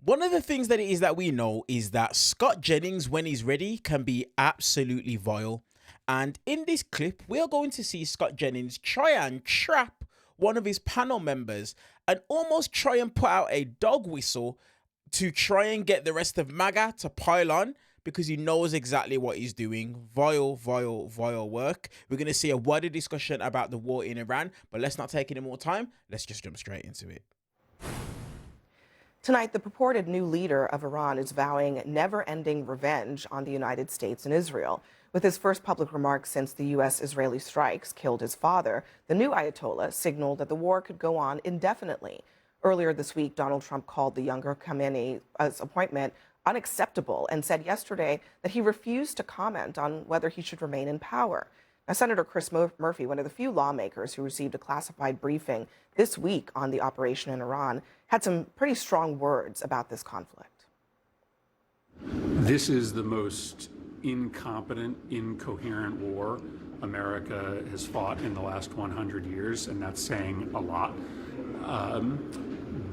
One of the things that it is that we know is that Scott Jennings, when he's ready, can be absolutely vile. And in this clip, we are going to see Scott Jennings try and trap one of his panel members and almost try and put out a dog whistle to try and get the rest of MAGA to pile on, because he knows exactly what he's doing. Vile, vile, vile work. We're going to see a wider discussion about the war in Iran, but let's not take any more time. Let's just jump straight into it. Tonight, the purported new leader of Iran is vowing never-ending revenge on the United States and Israel. With his first public remarks since the U.S.-Israeli strikes killed his father, the new Ayatollah signaled that the war could go on indefinitely. Earlier this week, Donald Trump called the younger Khamenei's appointment unacceptable and said yesterday that he refused to comment on whether he should remain in power. Now, Senator Chris Murphy, one of the few lawmakers who received a classified briefing this week on the operation in Iran, had some pretty strong words about this conflict. This is the most incompetent, incoherent war America has fought in the last 100 years, and that's saying a lot.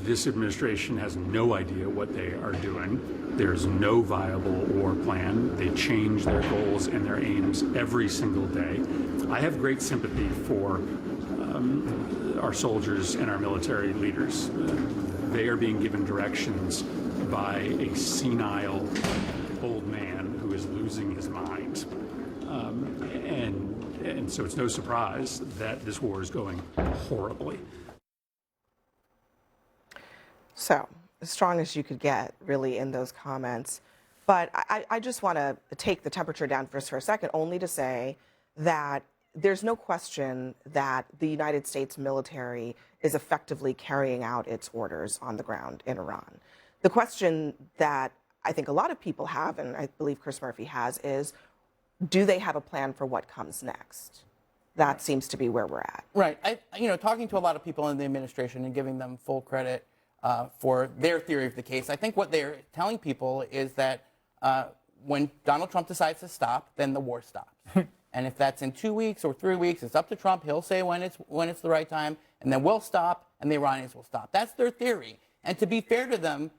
This administration has no idea what they are doing. There's no viable war plan. They change their goals and their aims every single day. I have great sympathy for our soldiers and our military leaders. They are being given directions by a senile old man who is losing his mind. And so it's no surprise that this war is going horribly. So, as strong as you could get, really, in those comments. But I just want to take the temperature down for a second, only to say that there's no question that the United States military is effectively carrying out its orders on the ground in Iran. The question that I think a lot of people have, and I believe Chris Murphy has, is do they have a plan for what comes next? That seems to be where we're at. Right. Talking to a lot of people in the administration and giving them full credit for their theory of the case, I think what they're telling people is that when Donald Trump decides to stop, then the war stops. And if that's in 2 weeks or 3 weeks, it's up to Trump. He'll say when it's the right time, and then we'll stop, and the Iranians will stop. That's their theory. And to be fair to them,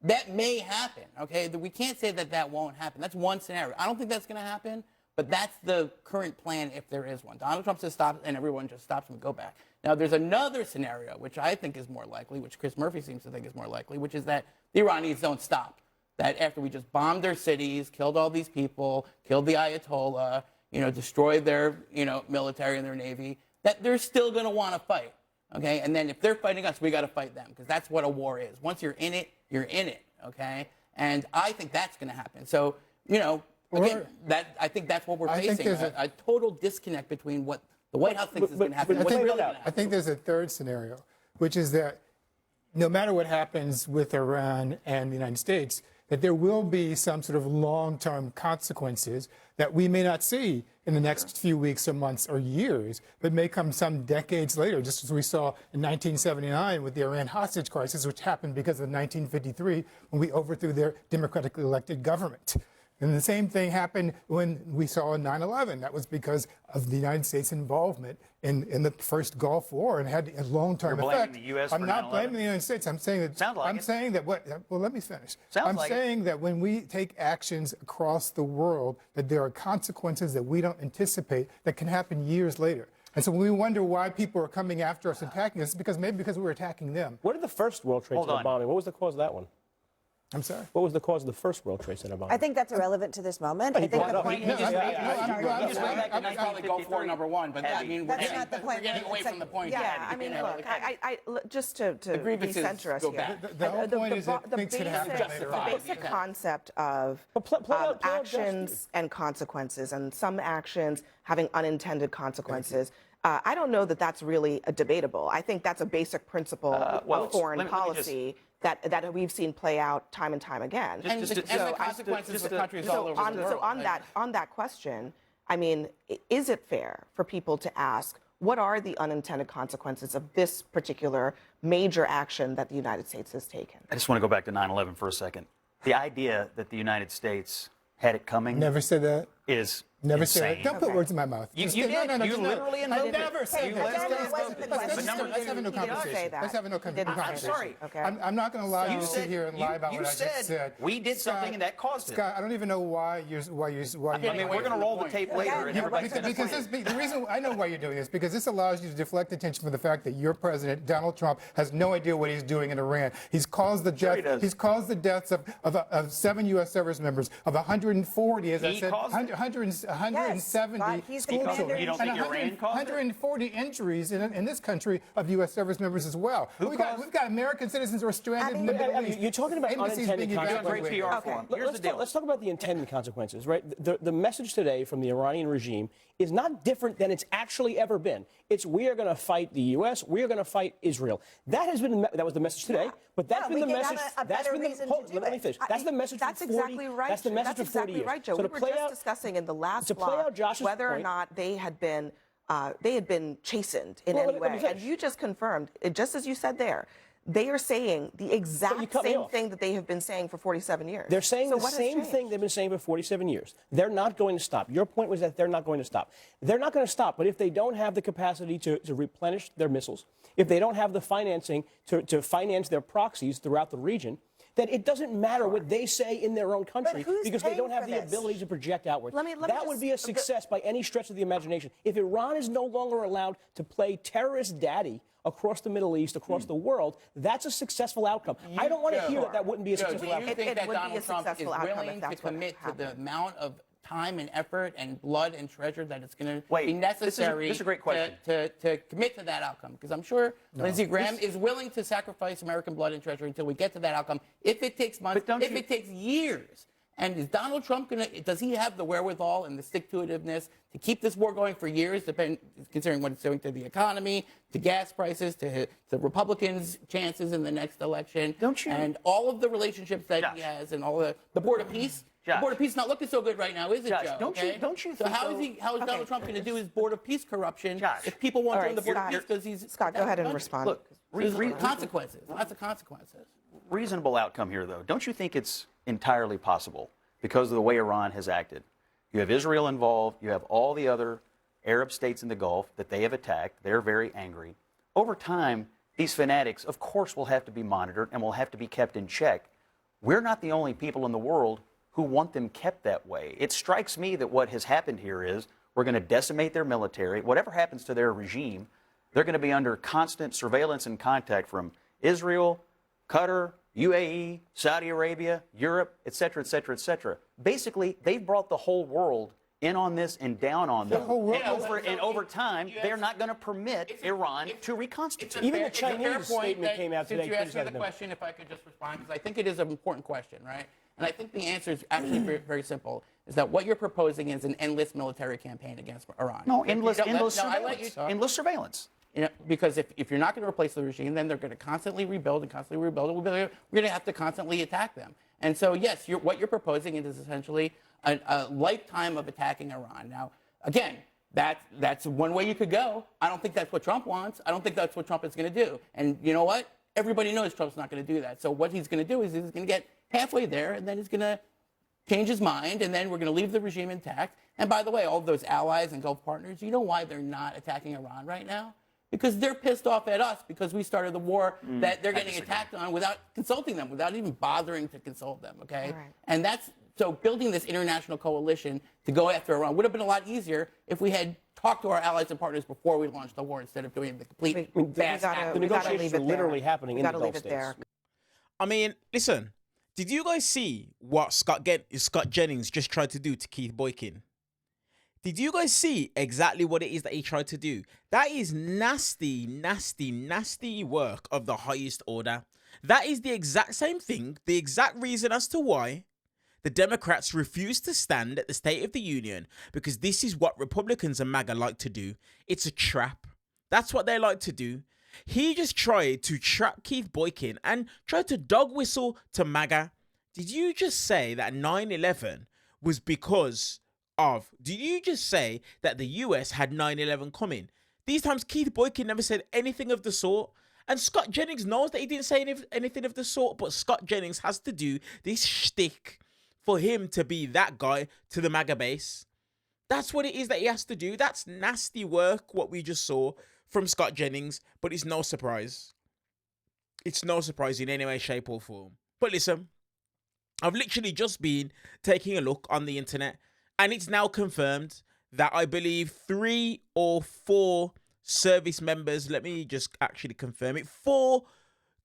that may happen, okay? We can't say that that won't happen. That's one scenario. I don't think that's going to happen, but that's the current plan if there is one. Donald Trump says stop, and everyone just stops and we go back. Now, there's another scenario, which I think is more likely, which Chris Murphy seems to think is more likely, which is that the Iranians don't stop. That after we just bombed their cities, killed all these people, killed the Ayatollah, destroyed their, military and their navy, that they're still going to want to fight, okay? And then if they're fighting us, we got to fight them, because that's what a war is. Once you're in it, okay? And I think that's going to happen. So, again, I think that's what we're facing, a total disconnect between what the White House thinks is going to happen and what's really going to happen. I think there's a third scenario, which is that no matter what happens with Iran and the United States, that there will be some sort of long-term consequences that we may not see in the next few weeks or months or years, but may come some decades later, just as we saw in 1979 with the Iran hostage crisis, which happened because of 1953 when we overthrew their democratically elected government. And the same thing happened when we saw in 9/11. That was because of the United States' involvement in the first Gulf War and had a long-term effect. You're blaming the U.S. I'm for not 9/11? blaming the United States. I'm saying that. Sounds like I'm it. saying that what? Well, let me finish. Sounds I'm like saying that when we take actions across the world, that there are consequences that we don't anticipate that can happen years later. And so when we wonder why people are coming after us, attacking us, because maybe because we're attacking them. What did the first World Trade Center bombing? What was the cause of that one? I'm sorry? What was the cause of the first World Trade Center bombing? I think that's irrelevant to this moment. I think the point is That's probably Gulf War number one, but that's not the point. We're getting away from the point. Yeah, I mean, look, just to decenter us here. The whole point is that things can happen later on. The basic concept of actions and consequences, and some actions having unintended consequences, I don't know that that's really debatable. I think that's a basic principle of foreign policy that we've seen play out time and time again. And the consequences of countries all over the world. So on that question, I mean, is it fair for people to ask, what are the unintended consequences of this particular major action that the United States has taken? I just want to go back to 9/11 for a second. The idea that the United States had it coming. Never said that. is Never insane. say it. Don't put words in my mouth. You Just- did. No, You literally I invented it. never said You that. literally Let's wasn't the question. let's have a no He didn't say conversation. that. Let's have a no He didn't say conversation. that. sorry. Okay. I'm not going to allow you to sit here and lie about you what I just said. we did something and that caused it. Scott, I don't even know why you're. I mean, we're going to roll the tape later, and Yeah, everybody's going to because the reason I know why you're doing this, because this allows you to deflect attention from the fact that your president, Donald Trump, has no idea what he's doing in Iran. He's caused the death. he does. He's caused the deaths of 7 U.S. service members, of 140, as I He said, caused it? 170 Scott, he's the school commander children, in You don't and think Iran caused it? 140 injuries in this country of U.S. service members as well. We've got American citizens who are stranded in the Middle East. You're talking about Embassies unintended being consequences. Great PR for him. Here's the deal. Let's talk about the intended consequences, right? The message today from the Iranian regime is not different than it's actually ever been. It's we are going to fight the U.S. We are going to fight Israel. That was the message today. But that's been the message. That's been the. Let me finish. That's the message. That's for 40, exactly right. That's the message That's for 40 exactly years. right, Joe. So We to were play just out, discussing in the last to play block out Josh's whether or point- not they had been chastened in Well, any let me way. finish. And you just confirmed, just as you said there, they are saying the you exact cut me same off. thing that they have been saying for 47 years. They're saying So the what has same changed? thing they've been saying for 47 years. They're not going to stop. Your point was that they're not going to stop. They're not going to stop, but if they don't have the capacity to replenish their missiles, if they don't have the financing to finance their proxies throughout the region, then it doesn't matter what they say in their own country who's because they don't paying have for the this? ability to project outwards. Let me That would be a just- success by any stretch of the imagination. If Iran is no longer allowed to play terrorist daddy across the Middle East, across the world, that's a successful outcome. I don't want to hear that that wouldn't be a Joe, successful do you outcome. It think that would be a Donald Trump is successful outcome willing if to that's what commit to the happened. amount of time and effort and blood and treasure that it's going to Wait, be this is necessary a great question. to commit to that outcome? Because I'm sure Lindsey Graham is willing to sacrifice American blood and treasure until we get to that outcome. If it takes months, But don't if you- it takes years. And is Donald Trump does he have the wherewithal and the stick-to-itiveness to keep this war going for years, considering what it's doing to the economy, to gas prices, to the Republicans' chances in the next election? Don't you- And all of the relationships that he Josh. has and all the Board of Peace. Josh. The Board of Peace not looking so good right now, is it, Josh, Joe? don't you So think, how though- is Donald Trump going to do his Board of Peace corruption Josh. if people won't All join the right, Board Scott. of Peace because he's Scott, go ahead and country? respond. Look, There's consequences, lots of consequences. reasonable outcome here, though. Don't you think it's entirely possible because of the way Iran has acted? You have Israel involved. You have all the other Arab states in the Gulf that they have attacked. They're very angry. Over time, these fanatics, of course, will have to be monitored and will have to be kept in check. We're not the only people in the world who want them kept that way. It strikes me that what has happened here is we're going to decimate their military. Whatever happens to their regime, they're going to be under constant surveillance and contact from Israel, Qatar, UAE, Saudi Arabia, Europe, et cetera, et cetera, et cetera. Basically, they've brought the whole world in on this and down on them. And over time, they're not going to permit Iran to reconstitute. Even the It's a fair Chinese point statement that came out today Since you asked me criticizing the them. question, if I could just respond, because I think it is an important question, right? And I think the answer is actually very, very simple, is that what you're proposing is an endless military campaign against Iran. No, If you endless don't let- surveillance. no, I let you talk. Endless surveillance. You know, because if you're not going to replace the regime, then they're going to constantly rebuild and constantly rebuild. And we're going to have to constantly attack them. And so, yes, what you're proposing is essentially a lifetime of attacking Iran. Now, again, that's one way you could go. I don't think that's what Trump wants. I don't think that's what Trump is going to do. And you know what? Everybody knows Trump's not going to do that. So what he's going to do is he's going to get halfway there, and then he's going to change his mind, and then we're going to leave the regime intact. And by the way, all of those allies and Gulf partners, you know why they're not attacking Iran right now? Because they're pissed off at us because we started the war that they're getting attacked on without consulting them, without even bothering to consult them, okay? All right. And so building this international coalition to go after Iran would have been a lot easier if we had talked to our allies and partners before we launched the war instead of doing the complete vast act. The negotiations are literally happening in the Gulf states. I mean, listen, did you guys see what Scott Jennings just tried to do to Keith Boykin? Did you guys see exactly what it is that he tried to do? That is nasty, nasty, nasty work of the highest order. That is the exact same thing, the exact reason as to why the Democrats refuse to stand at the State of the Union, because this is what Republicans and MAGA like to do. It's a trap. That's what they like to do. He just tried to trap Keith Boykin and tried to dog whistle to MAGA. Did you just say that 9/11 was because of... Did you just say that the US had 9/11 coming? These times Keith Boykin never said anything of the sort. And Scott Jennings knows that he didn't say anything of the sort, but Scott Jennings has to do this shtick for him to be that guy to the MAGA base. That's what it is that he has to do. That's nasty work, what we just saw from Scott Jennings, but it's no surprise. It's no surprise in any way, shape, or form. But listen, I've literally just been taking a look on the internet, and it's now confirmed that I believe 3 or 4 service members, let me just actually confirm it, 4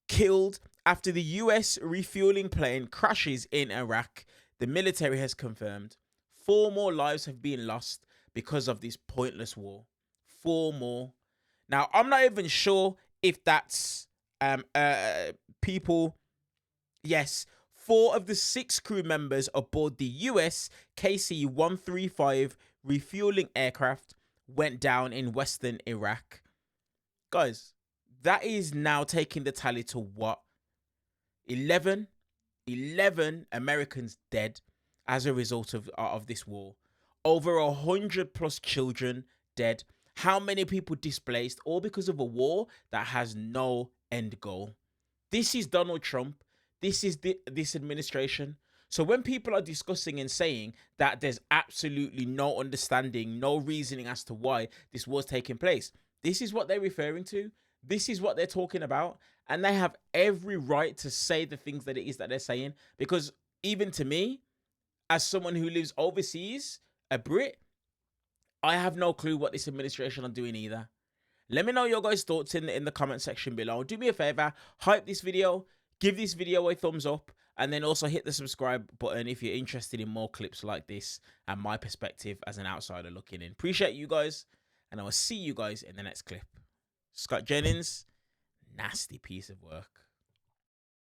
killed after the US refueling plane crashes in Iraq. The military has confirmed 4 more lives have been lost because of this pointless war. 4 more. Now, I'm not even sure if that's people. Yes, 4 of the 6 crew members aboard the US KC-135 refueling aircraft went down in western Iraq. Guys, that is now taking the tally to what? 11 Americans dead as a result of this war. Over 100 plus children dead. How many people displaced, all because of a war that has no end goal? This is Donald Trump. This is this administration. So when people are discussing and saying that there's absolutely no understanding, no reasoning as to why this was taking place, this is what they're referring to. This is what they're talking about. And they have every right to say the things that it is that they're saying. Because even to me, as someone who lives overseas, a Brit, I have no clue what this administration are doing either. Let me know your guys' thoughts in the comment section below. Do me a favor, hype this video, give this video a thumbs up, and then also hit the subscribe button if you're interested in more clips like this and my perspective as an outsider looking in. Appreciate you guys, and I will see you guys in the next clip. Scott Jennings, nasty piece of work.